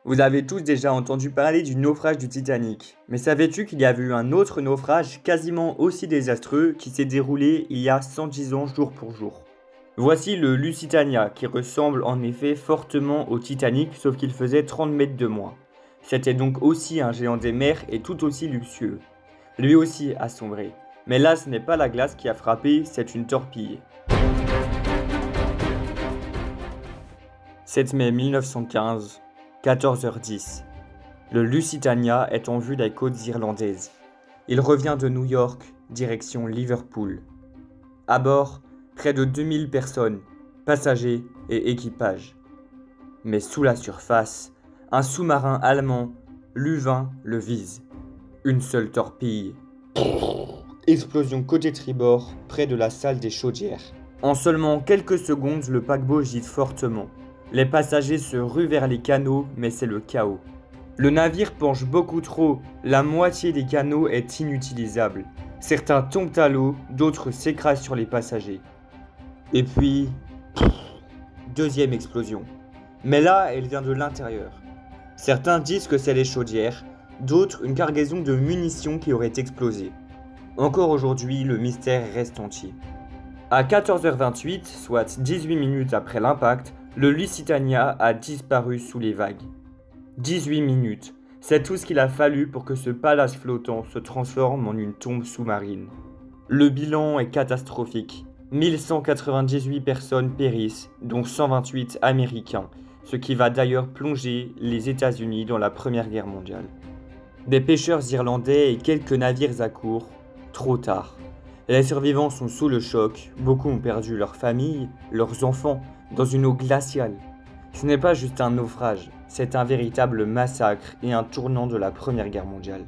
Vous avez tous déjà entendu parler du naufrage du Titanic, mais savais-tu qu'il y avait eu un autre naufrage quasiment aussi désastreux qui s'est déroulé il y a 110 ans jour pour jour? Voici le Lusitania qui ressemble en effet fortement au Titanic sauf qu'il faisait 30 mètres de moins. C'était donc aussi un géant des mers et tout aussi luxueux. Lui aussi a sombré. Mais là ce n'est pas la glace qui a frappé, c'est une torpille. 7 mai 1915, 14h10. Le Lusitania est en vue des côtes irlandaises. Il revient de New York, direction Liverpool. À bord, près de 2000 personnes, passagers et équipage. Mais sous la surface, un sous-marin allemand, l'U-20, le vise. Une seule torpille. Explosion côté tribord, près de la salle des chaudières. En seulement quelques secondes, le paquebot gîte fortement. Les passagers se ruent vers les canots, mais c'est le chaos. Le navire penche beaucoup trop, la moitié des canots est inutilisable. Certains tombent à l'eau, d'autres s'écrasent sur les passagers. Et puis, deuxième explosion. Mais là, elle vient de l'intérieur. Certains disent que c'est les chaudières, d'autres une cargaison de munitions qui aurait explosé. Encore aujourd'hui, le mystère reste entier. À 14h28, soit 18 minutes après l'impact, le Lusitania a disparu sous les vagues. 18 minutes, c'est tout ce qu'il a fallu pour que ce palace flottant se transforme en une tombe sous-marine. Le bilan est catastrophique. 1198 personnes périssent, dont 128 Américains, ce qui va d'ailleurs plonger les États-Unis dans la Première Guerre mondiale. Des pêcheurs irlandais et quelques navires à court, trop tard. Les survivants sont sous le choc, beaucoup ont perdu leur famille, leurs enfants, dans une eau glaciale. Ce n'est pas juste un naufrage, c'est un véritable massacre et un tournant de la Première Guerre mondiale.